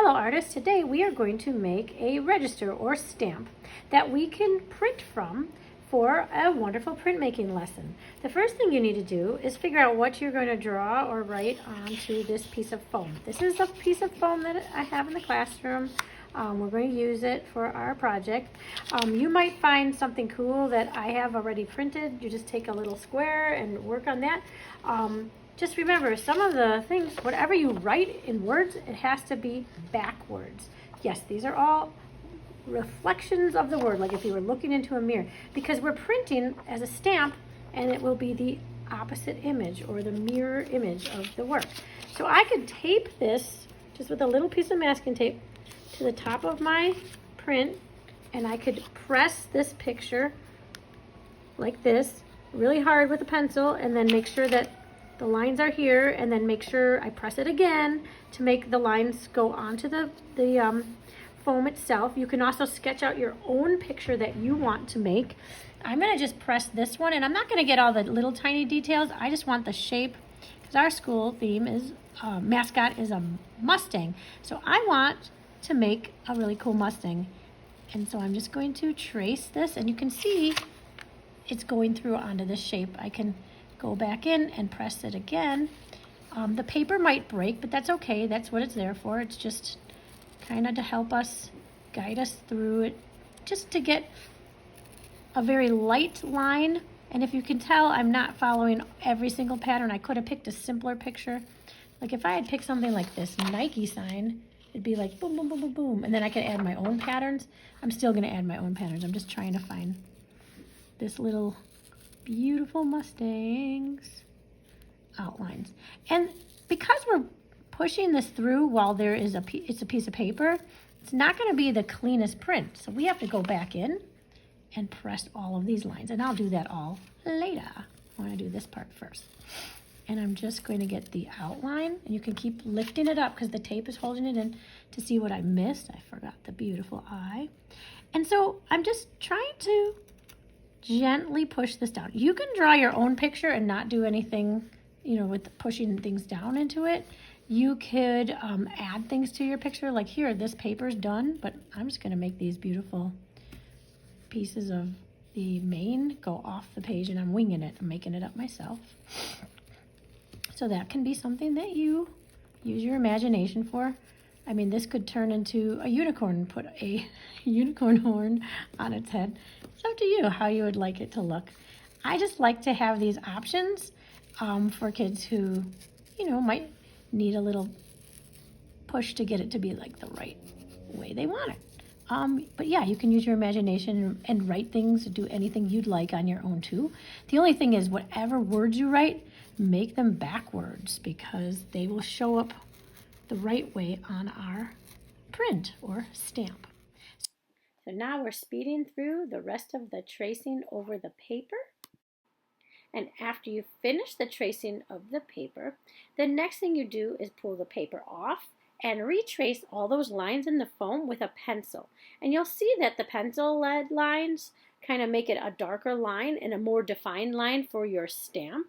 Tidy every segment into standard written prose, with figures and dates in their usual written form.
Hello artists, today we are going to make a register or stamp that we can print from for a wonderful printmaking lesson. The first thing you need to do is figure out what you're going to draw or write onto this piece of foam. This is a piece of foam that I have in the classroom. We're going to use it for our project. You might find something cool that I have already printed. You just take a little square and work on that. Just remember, some of the things, whatever you write in words, it has to be backwards. Yes, these are all reflections of the word, like if you were looking into a mirror, because we're printing as a stamp and it will be the opposite image or the mirror image of the work. So I could tape this just with a little piece of masking tape to the top of my print, and I could press this picture like this really hard with a pencil, and then make sure that the lines are here, and then make sure I press it again to make the lines go onto the foam itself. You can also sketch out your own picture that you want to make. I'm going to just press this one, and I'm not going to get all the little tiny details. I just want the shape, because our school theme is mascot is a Mustang. So I want to make a really cool Mustang. And so I'm just going to trace this, and you can see it's going through onto this shape. I can go back in and press it again. The paper might break, but that's okay. That's what it's there for. It's just kind of to help us, guide us through it, just to get a very light line. And if you can tell, I'm not following every single pattern. I could have picked a simpler picture. Like if I had picked something like this Nike sign, it'd be like boom, boom, boom, boom, boom. And then I could add my own patterns. I'm still gonna add my own patterns. I'm just trying to find this little beautiful Mustangs outlines. And because we're pushing this through while there is it's a piece of paper, it's not going to be the cleanest print. So we have to go back in and press all of these lines. And I'll do that all later. I want to do this part first. And I'm just going to get the outline, and you can keep lifting it up because the tape is holding it in to see what I missed. I forgot the beautiful eye. And so I'm just trying to gently push this down. You can draw your own picture and not do anything, you know, with pushing things down into it. You could add things to your picture, like here, this paper's done, but I'm just gonna make these beautiful pieces of the mane go off the page, and I'm winging it. I'm making it up myself. So that can be something that you use your imagination for. I mean, this could turn into a unicorn, put a unicorn horn on its head. It's up to you how you would like it to look. I just like to have these options for kids who, you know, might need a little push to get it to be like the right way they want it. But yeah, you can use your imagination and write things, do anything you'd like on your own too. The only thing is, whatever words you write, make them backwards, because they will show up the right way on our print or stamp. So now we're speeding through the rest of the tracing over the paper. And after you finish the tracing of the paper, the next thing you do is pull the paper off and retrace all those lines in the foam with a pencil. And you'll see that the pencil lead lines kind of make it a darker line and a more defined line for your stamp.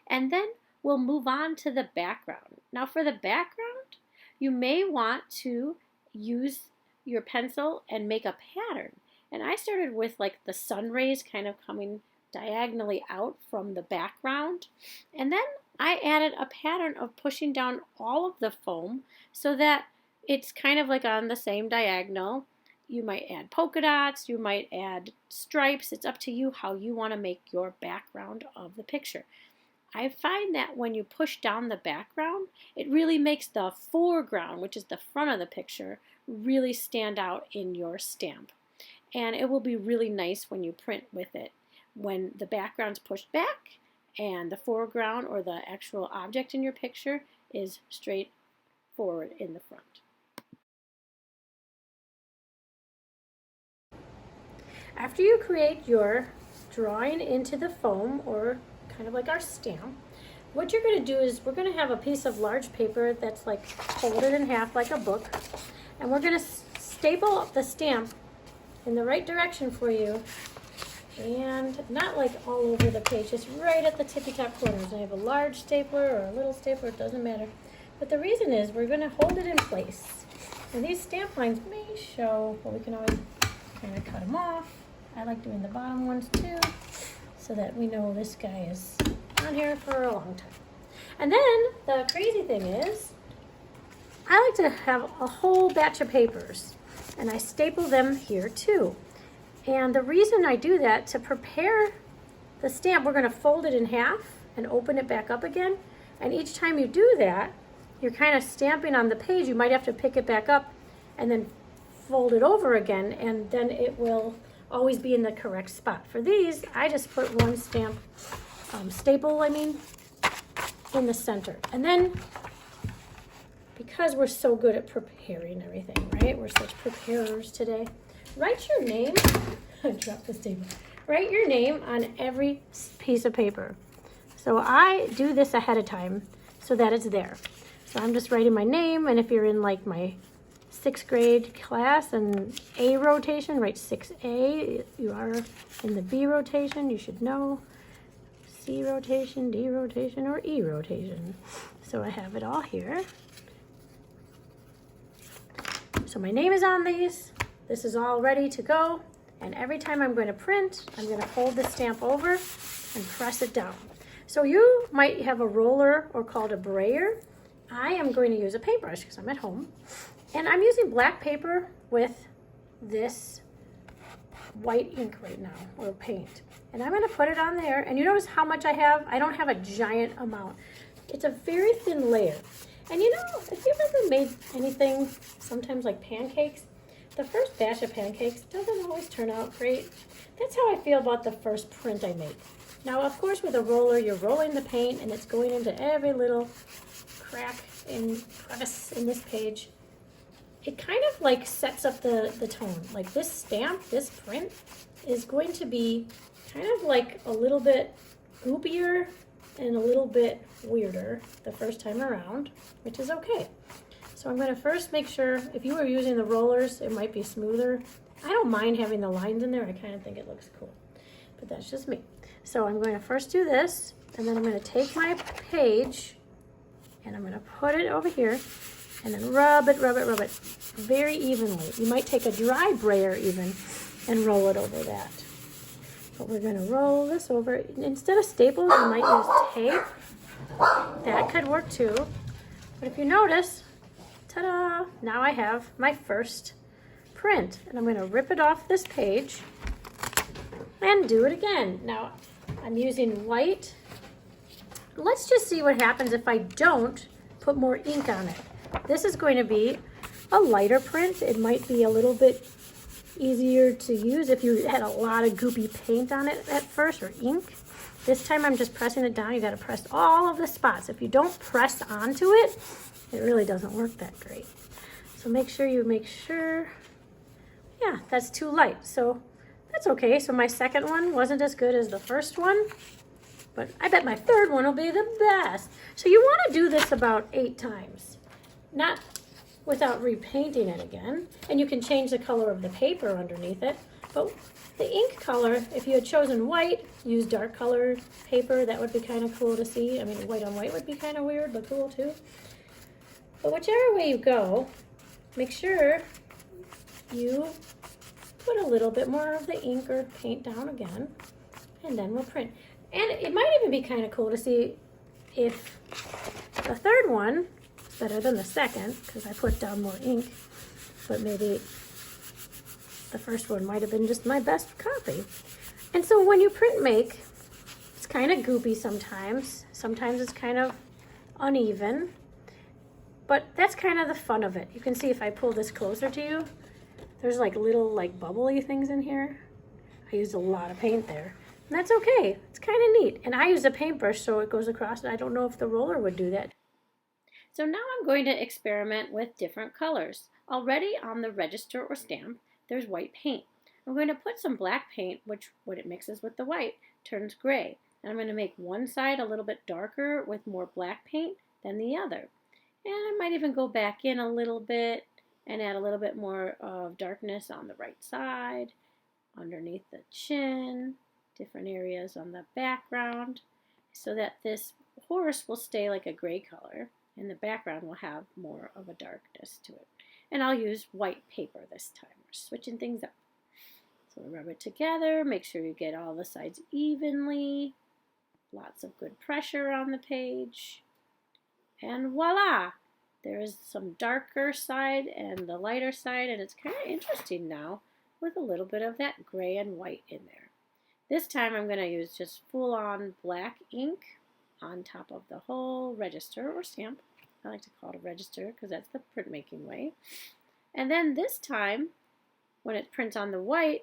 And then we'll move on to the background. Now for the background, you may want to use your pencil and make a pattern. And I started with like the sun rays kind of coming diagonally out from the background. And then I added a pattern of pushing down all of the foam so that it's kind of like on the same diagonal. You might add polka dots, you might add stripes. It's up to you how you want to make your background of the picture. I find that when you push down the background, it really makes the foreground, which is the front of the picture, really stand out in your stamp. And it will be really nice when you print with it. When the background's pushed back and the foreground or the actual object in your picture is straight forward in the front. After you create your drawing into the foam, or kind of like our stamp, what you're going to do is we're going to have a piece of large paper that's like folded in half like a book, and we're going to staple up the stamp in the right direction for you, and not like all over the page, just right at the tippy top corners. I have a large stapler or a little stapler, it doesn't matter. But the reason is we're going to hold it in place. And these stamp lines may show, but we can always kind of cut them off. I like doing the bottom ones too, so that we know this guy is on here for a long time. And then the crazy thing is, I like to have a whole batch of papers, and I staple them here too. And the reason I do that, to prepare the stamp, we're going to fold it in half and open it back up again. And each time you do that, you're kind of stamping on the page. You might have to pick it back up and then fold it over again, and then it will always be in the correct spot. For these, I just put one stamp, staple, in the center. And then, because we're so good at preparing everything, right? We're such preparers today. Write your name, I dropped the staple. Write your name on every piece of paper. So I do this ahead of time so that it's there. So I'm just writing my name, and if you're in like my 6th grade class and A rotation, write 6A. You are in the B rotation, you should know. C rotation, D rotation, or E rotation. So I have it all here. So my name is on these. This is all ready to go. And every time I'm going to print, I'm going to fold the stamp over and press it down. So you might have a roller or called a brayer. I am going to use a paintbrush because I'm at home. And I'm using black paper with this white ink right now, or paint. And I'm going to put it on there. And you notice how much I have? I don't have a giant amount. It's a very thin layer. And you know, if you've ever made anything, sometimes like pancakes, the first batch of pancakes doesn't always turn out great. That's how I feel about the first print I make. Now, of course, with a roller, you're rolling the paint and it's going into every little crack and crevice in this page. It kind of like sets up the tone. Like this stamp, this print is going to be kind of like a little bit goopier and a little bit weirder the first time around, which is okay. So I'm going to first make sure, if you were using the rollers, it might be smoother. I don't mind having the lines in there. I kind of think it looks cool, but that's just me. So I'm going to first do this, and then I'm going to take my page and I'm going to put it over here and then rub it very evenly. You might take a dry brayer even and roll it over that. But we're going to roll this over. Instead of staples, you might use tape. That could work too. But if you notice, ta-da, now I have my first print. And I'm going to rip it off this page and do it again. Now, I'm using white. Let's just see what happens if I don't put more ink on it. This is going to be a lighter print. It might be a little bit easier to use if you had a lot of goopy paint on it at first, or ink. This time I'm just pressing it down. You got to press all of the spots. If you don't press onto it, it really doesn't work that great. So make sure, yeah, that's too light. So that's okay. So my second one wasn't as good as the first one, but I bet my third one will be the best. So you want to do this about 8 times, not without repainting it again. And you can change the color of the paper underneath it. But the ink color, if you had chosen white, use dark colored paper. That would be kind of cool to see. I mean, white on white would be kind of weird, but cool too. But whichever way you go, make sure you put a little bit more of the ink or paint down again, and then we'll print. And it might even be kind of cool to see if the third one is better than the second, because I put down more ink, but maybe the first one might have been just my best copy. And so when you print make, it's kind of goopy sometimes. Sometimes it's kind of uneven, but that's kind of the fun of it. You can see if I pull this closer to you, there's like little like bubbly things in here. I used a lot of paint there. And that's okay. It's kind of neat. And I use a paintbrush so it goes across. I don't know if the roller would do that. So now I'm going to experiment with different colors. Already on the register or stamp, there's white paint. I'm going to put some black paint, which when it mixes with the white, turns gray. And I'm going to make one side a little bit darker with more black paint than the other. And I might even go back in a little bit and add a little bit more of darkness on the right side, underneath the chin, different areas on the background, so that this horse will stay like a gray color and the background will have more of a darkness to it. And I'll use white paper this time. We're switching things up. So rub it together, make sure you get all the sides evenly. Lots of good pressure on the page. And voila! There is some darker side and the lighter side, and it's kind of interesting now with a little bit of that gray and white in there. This time I'm going to use just full-on black ink on top of the whole register or stamp. I like to call it a register because that's the printmaking way. And then this time, when it prints on the white,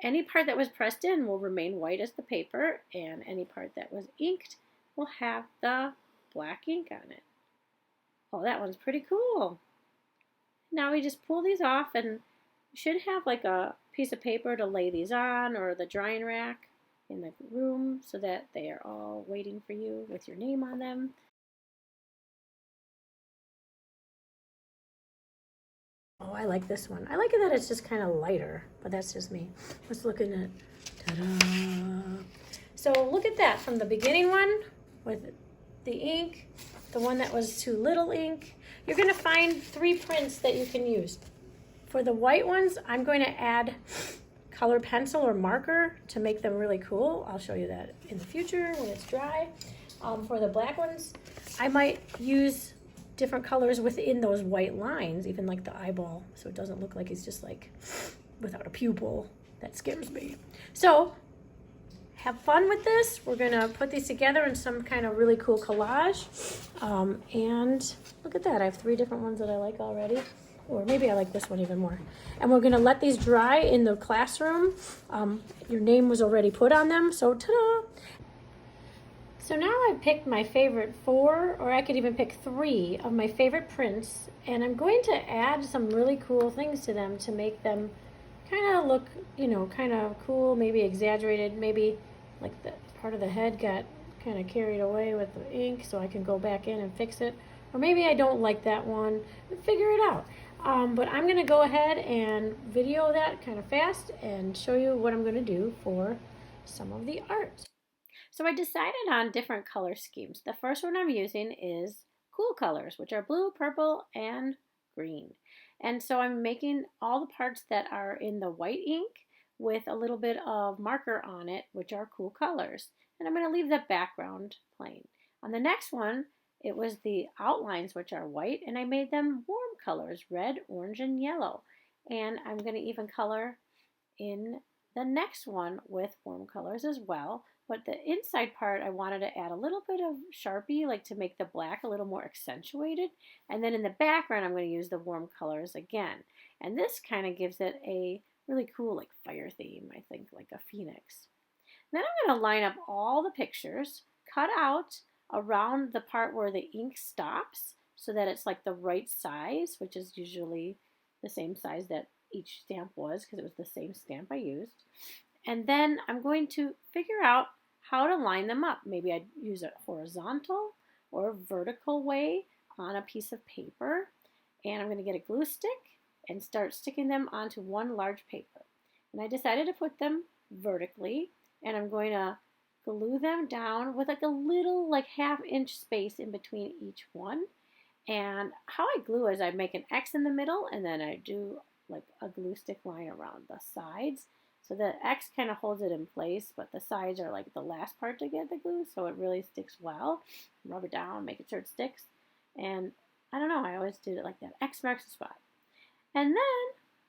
any part that was pressed in will remain white as the paper, and any part that was inked will have the black ink on it. Oh, that one's pretty cool. Now we just pull these off, and you should have like a piece of paper to lay these on, or the drying rack in the room so that they are all waiting for you with your name on them. Oh, I like this one. I like it that it's just kind of lighter, but that's just me. Let's look at it. Ta-da! So look at that, from the beginning one with the ink, the one that was too little ink. You're going to find 3 prints that you can use. For the white ones, I'm going to add color pencil or marker to make them really cool. I'll show you that in the future when it's dry. For the black ones, I might use different colors within those white lines, even like the eyeball, so it doesn't look like he's just like without a pupil. That scares me. So have fun with this. We're gonna put these together in some kind of really cool collage. And look at that, I have 3 different ones that I like already. Or maybe I like this one even more. And we're gonna let these dry in the classroom. Your name was already put on them, so ta-da! So now I've picked my favorite 4, or I could even pick 3 of my favorite prints, and I'm going to add some really cool things to them to make them kind of look, you know, kind of cool, maybe exaggerated, maybe like the part of the head got kind of carried away with the ink, so I can go back in and fix it. Or maybe I don't like that one, figure it out. But I'm going to go ahead and video that kind of fast and show you what I'm going to do for some of the art. So I decided on different color schemes. The first one I'm using is cool colors, which are blue, purple, and green. And so I'm making all the parts that are in the white ink with a little bit of marker on it, which are cool colors. And I'm going to leave the background plain. On the next one, it was the outlines, which are white, and I made them warm colors, red, orange, and yellow. And I'm going to even color in the next one with warm colors as well. But the inside part, I wanted to add a little bit of Sharpie, like to make the black a little more accentuated. And then in the background, I'm going to use the warm colors again. And this kind of gives it a really cool like fire theme, I think, like a phoenix. Then I'm going to line up all the pictures, cut out around the part where the ink stops so that it's like the right size, which is usually the same size that each stamp was because it was the same stamp I used. And then I'm going to figure out how to line them up. Maybe I'd use a horizontal or vertical way on a piece of paper. And I'm going to get a glue stick and start sticking them onto one large paper. And I decided to put them vertically, and I'm going to glue them down with like a little like ½ inch space in between each one. And how I glue is I make an X in the middle, and then I do like a glue stick line around the sides. So the X kind of holds it in place, but the sides are like the last part to get the glue, so it really sticks well. Rub it down, make sure it sticks. And I don't know, I always do it like that. X marks the spot. And then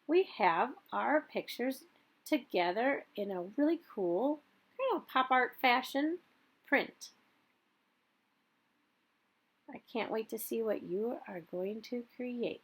we have our pictures together in a really cool kind of pop art fashion print. I can't wait to see what you are going to create.